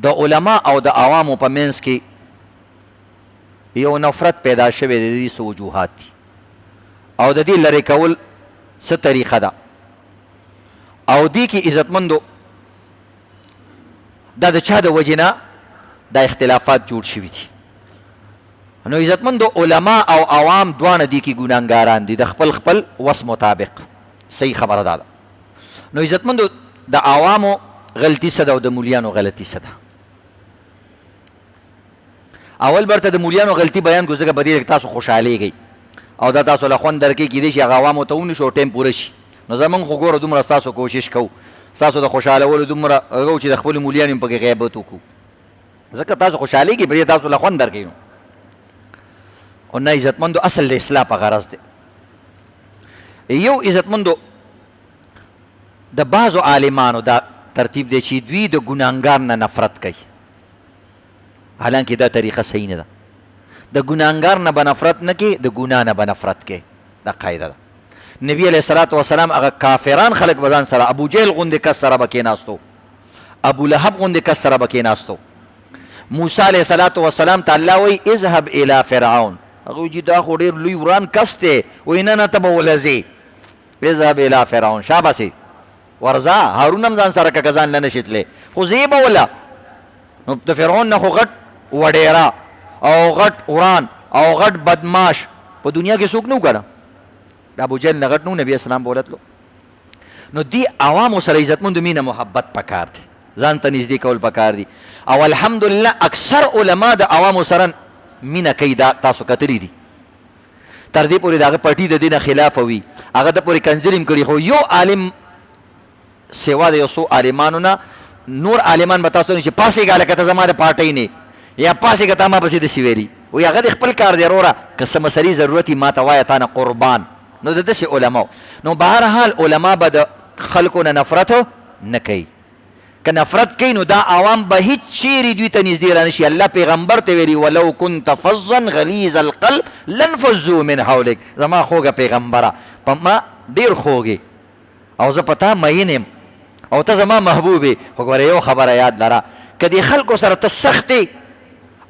د علما او د عوامو په منځ کې یو نفرت پیدا شوی د دې څه وجوهات دي او د دې لرې کول څه طریقه ده او دې کې عزتمندو دا د چا د وجې نه دا اختلافات جوړ شوي دي. نو عزتمندو علما او عوام دواړه دي کې ګناهګاران دي د خپل خپل وس مطابق. صحیح خبره ده. نو عزتمندو د عوامو غلطي څه ده او د مولیانو غلطي څه ده؟ اول برته د مولیانو غلطي بیان کو ځکه په دې کې تاسو خوشحالېږئ او دا تاسو له خوند درکې کېدای شي هغه عوامو ته ونشو ټایم پوره شي. نو زمونږ خو ګوره دومره ستاسو کوشش کوو ستاسو د خوشحالولو دومره هغه چې د خپلو مولیانو هم پکې غیبت وکړو ځکه تاسو خوشحالېږئ په دې تاسو له خوند درکوي. خو نه عزتمندو اصل د اصلاح په غرض دی. یو عزتمندو د بعضو عالمانو دا ترتیب دی چې دوی د ګناهګار نه نفرت کوي حالانکه دا طریقه صحیح نه ده. د ګناهګار نه به نفرت نه کوي د ګناه نه به نفرت کوي. دا قاعده ده. نبی علیه الصلاة والسلام هغه کافران خلک به ځان سره ابو جهل غوندې کس سره به کېناستو ابو لهب غوندې کس سره به کېناستو. موسی علیه الصلاة والسلام ته الله وایي اذهب الی فرعون هغه وایي چې دا خو ډېر لوی وران کس دی وایي نه نه ته به ولځې اذهب الی فرعون شاباسې ورځه هارون هم ځان سره که ځان نه نشي تللی خو زه یې به وله نو د فرعون نه خو غټ وډیره او غټ وران او غټ بدماش په دنیا کې څوک نه و که نه د ابوجهل نه غټ نو نبي اسلام به ولتلو. نو دې عوامو سره عزتمندو مینه محبت پکار دی ځان ته نږدې کول پکار دي او الحمدلله اکثر علما د عوامو سره مینه کوي. دا تاسو کتلی دي تر دې پورې د هغه پټي د دې نه خلاف وي هغه د پورې کنځلې هم کړي خو یو عالم سوا د یو څو عالمانو نه نور عالمان به تاسو چې پاسېږه لکه ته زما د پارټۍ نه یا پاسېږه تا ما پسې داسې ویلي وایي هغه د خپل کار دی وروره که څه مسلې ضرورت وي ما ته وایه تا نه قربان. نو د داسې علماو نو بهرحال علما به د خلکو نه نفرت نه کوي. که نفرت کوي نو دا عوام به هیڅ چیرې دوی ته نږدې رانشي. الله پیغمبر ته ویلي ولو كنت فظا غلیظ القلب لانفضوا من حولک زما خوږه پیغمبره په ما ډېر خوږې او زه په تا مین یم او ته زما محبوبې خو ګوره یو خبره یاد لره که دې خلکو سره ته سخت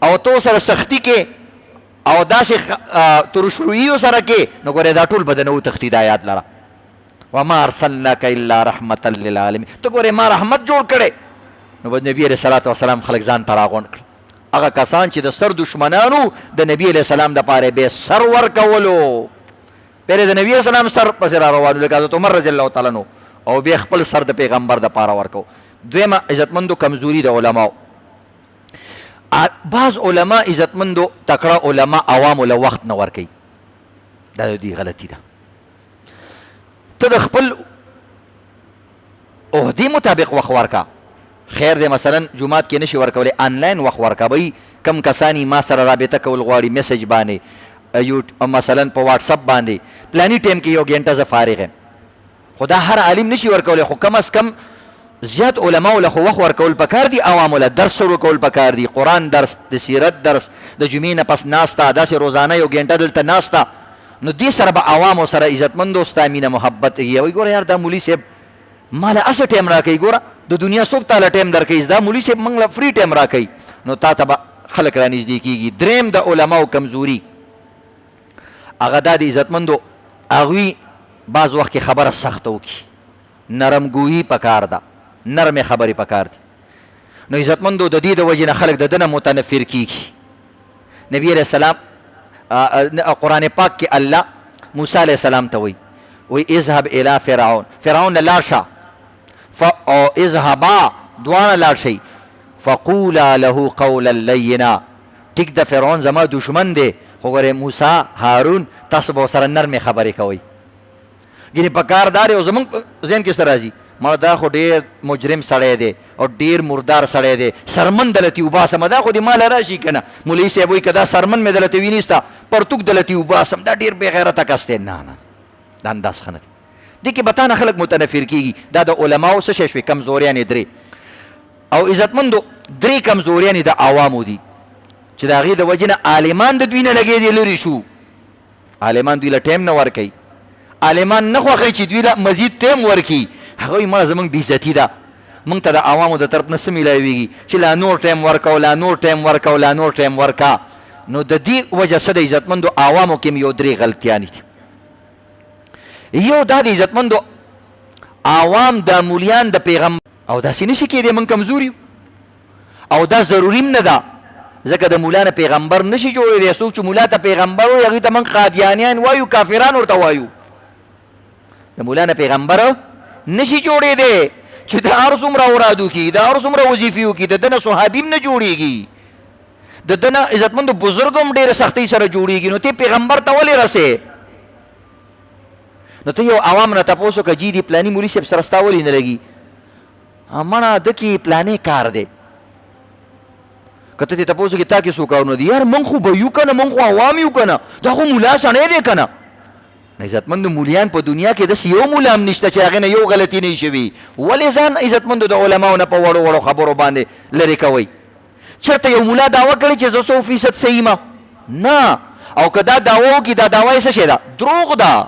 او تو سره سختی کې او داسې ترشرویو سره کې نو ګوره دا ټول به د نه وتښتي دا یاد لره. وما ارسلناک الا رحمتا للعالمین ته ګورې ما رحمت جوړ کړی نو به نبي علیه صلات وسلام خلک ځان ته راغونډ کړل. هغه کسان چې د سر دشمنانو د نبي علیه السلام دپاره به سر ورکولو پرې د نبي السلام سر پسې را روانو لکه حضرت عمر رضی الله تعالی عنه او بیا خپل سر د پیغمبر دپاره ورکو. دویمه عزتمندو کمزوري د علماو بعض علما عزتمندو تکړه علما عوامو له وخت نه ورکوي دا د دوی غلطي ده. ته د خپل عهدې مطابق وخت ورکه خیر دی مثلا جومات کې نشي ورکولی آنلاین وخت ورکه بهی کم کسانی ما سره رابطه کول غواړي میسج باندې مثلا په واټساپ باندې پلاني ټایم کې یو ګنټه زه فارغ یم خو دا هر عالم نشي ورکولی خو کم از کم زیات علماو له خو وخت ورکول پکار دي عوامو له درس ورکول پکار دي قرآن درس د سیرت درس د جمعې نه پس ناسته داسې روزانه یو ګنټه دلته ناسته نو دې سره به عوامو سره عزتمندو ستا مینه محبت وي ګوره یار دا مولي صاحب ما له اسه ټایم راکوي ګوره د دنیا څوک تا له ټایم درکوي دا مولي صاحب موږ له فري ټایم راکوي نو تا ته به خلک را نږدې کېږي. دریم د علماو کمزوري هغه دا د عزتمندو هغوی بعض وخت کې خبره سخته وکړي نرمګویي پکار ده نرمې خبرې پکار دي. نو عزتمندو د دې د وجې نه خلک د ده نه متنفر کېږي. نبي علیه السلام قرآن پاک کې الله موسی علیه السلام ته وایي اذهب الی فرعون فرعون نه لاړ شه او اذهبا دواړه لاړ شئ فقولا له قولا لینا ټیک د فرعون زما دشمن دی خو ګورې موسی هارون تاسو به ورسره نرمې خبرې کوئ ګینې په کار دار او زمونږ ذهن کې څه راځي ما دا خو ډېر مجرم سړی دی او ډېر مردار سړی دی سرمن دلتې وباسم دا خو دې ما له راشي که نه مولوي صاحب وایي که دا سرمن مې دلته ویني ستا پرتوک دلتې وباسم دا ډېر بې غیرته کس دی. نه نه دا انداز ښه نه دی. دې کې به تا نه خلک متنفر کېږي. دا د علماو څه شی شوې کمزوریانې درې او عزتمندو درې کمزوریانې د عوامو دي چې د هغې د وجې نه عالمان د دوی نه لګې دي لرې شو. عالمان دوی له ټایم نه ورکوي عالمان نه خوښوي چې دوی له مزید ټایم ورکړي هغه وایي مړه زموږ بېعزتي ده موږ ته د عوامو د طرف نه څه میلاویږي چې لا نور ټایم ورکه لا نور ټایم ورکه لا نور ټایم ورکه. نو د دې وجه څه د عزتمندو عوامو کې یو درې غلطیانې دي. یو دا د عزتمندو عوام د مولیان د پیغمبر او داسې نشي کېدی موږ کمزوري او دا ضروري نه ده ځکه د مولا نه پیغمبر نشي جوړېدی. څوک چې مولا ته پیغمبر وایي هغوی ته موږ قادیانیان وایو، کافران ورته وایو. د مولا نه پیغمبر نشي جوړېدی چې د هر څومره اورادو کي د هر څومره وظیفې وکړي د ده نه صحابي هم نه جوړېږي، د ده نه عزتمندو بزرګ هم ډېره سختۍ سره جوړېږي. نو ته پیغمبر ته ولې رسې؟ نو ته یو عوام نه تپوس وکړه جي دې پلاني مولي صاحب سره ستا ولې نه لګي؟ مړه ده کې پلانې کار دی. که ته دې تپوس وکړې تا کې څو کارونه دي؟ یار موږ خو به یو که نه، موږ خو عوام یو که نه، دا خو ملا سړی دی که نه. عزتمندو مولیان په دنیا کې داسې یو مولا هم نشته چې هغې نه یو غلطي نه شوي. ولې ځان عزتمندو د علماو نه په وړو وړو خبرو باندې لرې کوئ؟ چېرته یو مولا دعوه کړې چې زه 100% صحیح یم؟ نه. او که دا دعوه وکړي دا دعوه یې څه شی ده؟ دروغ ده.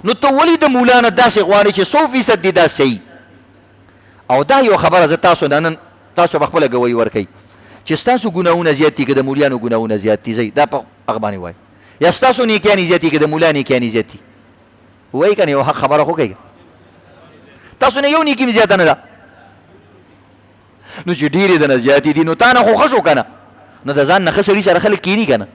نو ته ولې د مولا نه داسې غواړې چې 100% دې دا صحیح؟ او دا یو خبره زه تاسو نن تاسو به خپله ګویي ورکوئ چې ستاسو ګناهونه زیات دي که د مولیانو ګناهونه زیات دي؟ ځئ دا په هغه باندې وایي. یا ستاسو نیکیانې زیات دي که د مولا نیکیانې زیات دي؟ وایي که نه؟ یو حق خبره خو کوئ. تاسو نه یو نیکي مې زیاته نه ده، نو چې ډېرې د نه زیاتې دي نو تا نه خو ښه شو که نه؟ نو د ځان نه ښه سړي سره خلک کیني که نه؟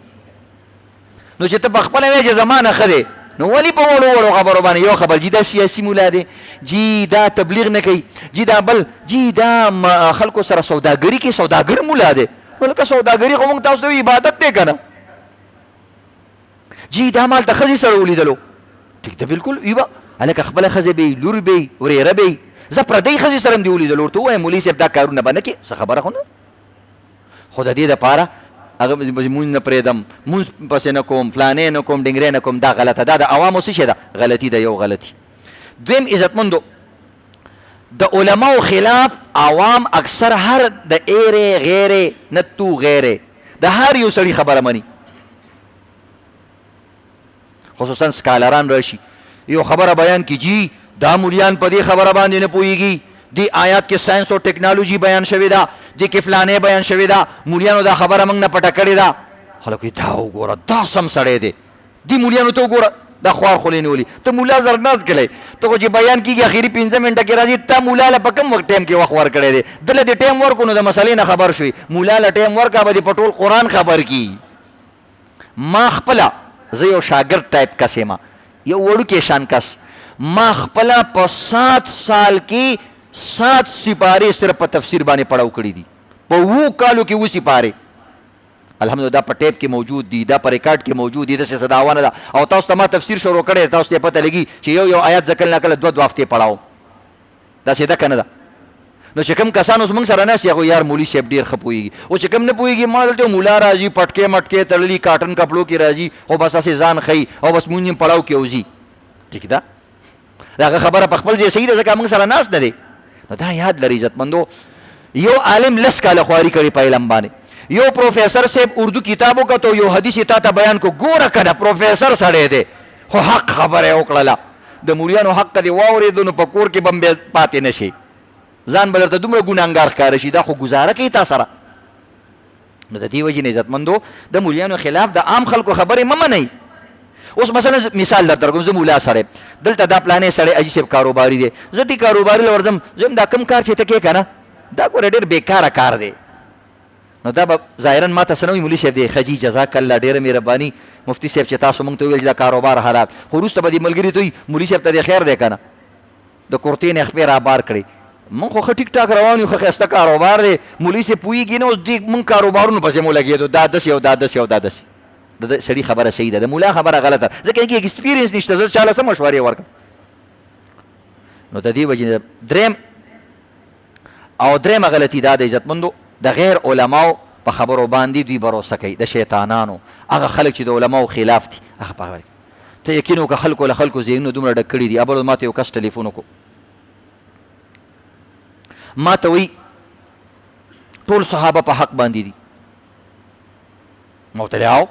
نو چې ته په خپله وایې چې زما نه ښه دی، نو ولې په وړو وړو خبرو باندې یو خبر جی دا سیاسي مولا دی، جی دا تبلیغ نه کوي، جی دا بل، جی دا خلکو سره سوداګري کوي، سوداګر مولا دی. نو لکه سوداګري خو موږ تاسو ته عبادت دی که نه؟ جی دا مال د ښځې سره ولیدلو، ټیک ده بلکل وي به هلکه خپله ښځې به یي، لور به یي، ورېره به یي. زه پردۍ ښځې سره هم دې ولیدلو، ورته ووایم مولوي صاحب دا کارونه به نه کړې، څه خبره خو نه. خو د دې دپاره هغه مونځ نه پرېږدم، مونځ پسې نه کوم، فلانې نه کوم، ډنګرې نه کوم، دا غلطه. دا د عوامو څه شی ده؟ غلطي ده، یو غلطي. دویم عزتمندو د علماو خلاف عوام اکثر هر د ایرې غیرې نه تو غیرې د هر یو سړي خبره مني، خصوصا سکالران راشي یو خبره بیان کی جی دا مولیان په دې خبره باندې نه پوهېږي، دی آیات کې ساینس او ټیکنالوژي بیان شوې ده، دی کې فلانې بیان شوې ده، مولیانو دا خبره موږ نه پټه کړې ده. خلک وایي دا وګوره دا سم سړی دی، دی مولیانو ته وګوره دا خوار خولې نیولي. ته مولا زرناز کړی، ته خو چې بیان کېږي اخري 15 منټه کې راځي، تا مولا له په کوم وخت ټایم کې وخت ورکړی دی؟ ده له دې ټایم ورکړو نو د مسلې نه خبر شوي. مولا له ټایم ورکړه به دې په ټول قرآن خبر کي. ما خپله زه یو شاګرد ټایپ کس یم، یو وړوکی شان کس، ما خپله په 7 سال کې 7 سپارې صرف په تفسیر باندې پړاو کړي دي، په 20 کالو کې 20 سپارې. الحمدلله دا په ټیپ کې موجود دي، دا په ریکارډ کې موجود دي، داسې څه دعوه نه ده. او تاسو ته ما تفسیر شروع کړی، تاسو ته پته لګي چې یو آیات زه کله نه کله 2 هفتې پړاوم، داسې ده که نه ده؟ نو چې کوم کسان اوس موږ سره ناست هغوی یار مولي صاحب ډېر ښه پوهېږي، او چې کوم نه پوهېږي ما دلته مولا راځي پټکې مټکې تړلي کاټن کپړو کې راځي، خو بس هسې ځان ښیي او بس مونږ هم پړاو کې وځي. ټیک ده، د هغه خبره په خپل ځای صحیح ده ځکه موږ سره ناست نه دی. نو دا یاد لري عزتمندو، یو عالم 10 کاله خواري کړي په علم باندې، یو پروفیسر صاحب اردو کتاب وکړو، یو حدیث یې تا ته بیان کو، ګوره که نه پروفیسر سړی دی خو حق خبره یې وکړله، د مولیانو حق دې واورېدو نو په کور کې به هم پاتې نه شي، ځان به درته دومره ګناهګار ښکاره شي، دا خو ګزاره کوي تا سره. نو د دې وجې نه عزتمندو د مولیانو خلاف د عام خلکو خبرې مه منئ. اوس مثلا مثال درته درکوم، زه مولا سړی دلته دا پلانې سړی اجي صاحب کاروباري دی، زه دې کاروباري له ورځم، زه هم دا کم کار چې ته کوې که نه دا ګوره ډېر بېکاره کار دی. نو دا به ظاهرا ما ته څه نه وایي مولي صاحب دی ښه جي جزاک الله ډېره مهرباني مفتي صاحب چې تاسو موږ ته وویل چې دا کاروبار حالات، خو وروسته به دې ملګري ته وایي مولي صاحب ته دې خیر دی که نه، د کورتۍ نه خپې رابار کړې، موږ خو ښه ټیک ټاک روان یو، ښه ښایسته کاروبار دی، مولي صاحب پوهېږي نه، اوس دې موږ کاروبارونو پسې مو لګېدو، دا داسې او دا داسې او دا داسې. د سړي خبره صحیح ده، د مولا خبره غلطه، ځکه کې ایکسپیرینس نشته، زه چاله څه مشورې ورکړم. نو د دې وجې درېیمه غلطي دا د عزتمندو د غیر علماو په خبرو باندې دوی بروسه کوي، د شیطانانو هغه خلک چې د علماو خلاف دي هغه په خبره کوي. ته یقین وکړه خلکو له خلکو ذهنونه دومره ډک کړي دي. ابل ما ته یو کس ټلیفون وکړو، ما ته وایي ټول صحابه په حق باندې دي. مبتدعو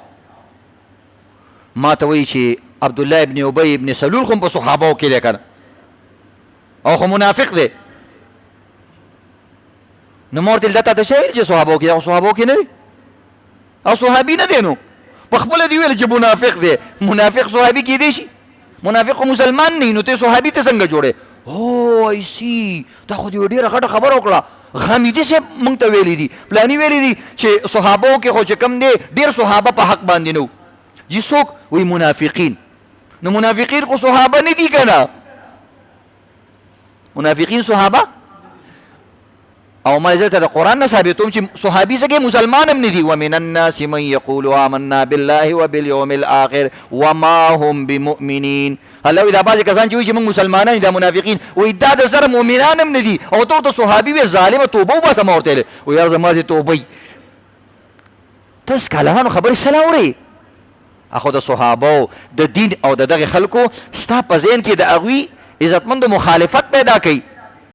ما ته وایي چې عبدالله ابن ابی ابن سلول خو په صحابهو کې دی که نه، او خو منافق دی. نو ما ورته ویل دا تا ته چا ویل چې صحابو کې دا صحابو کې نه دی او صحابي نه دی نو په خپله دې ویل چې منافق دی منافق صحابي کېدی شي منافق خو مسلمان نه نو ته صحابي ته څنګه جوړې او آی سی دا خو دې ډېره غټه خبره وکړه حمیدي صاحب موږ ته ویلي دي پلاني ویلي دي چې صحابو کې خو چې کم دی ډېر صحابه په حق باندې نه جی څوک وی منافقین نو منافقین خو صحابه نه دي که نه منافقین صحابه او ما زه ته د قرآن نه ثابتوم چې صحابي څنګه مسلمان هم نه دي ومن الناس من یقول آمنا بالله وبالیوم الاخر وما هم بمؤمنین الله دا بعضې کسان چې وایي چې موږ مسلمانان دا منافقین وایي دا د سره مؤمنان هم نه دي او ته ورته صحابي وایې ظالمه توبه وباسه ما ورته ویلې وایي یار زما دې توبه ته سکالهانو خبرې څه لا اورې اخو د صحابو د دین او د دغې خلکو ستا په ذهن کې د هغوی عزتمندو مخالفت پیدا کوي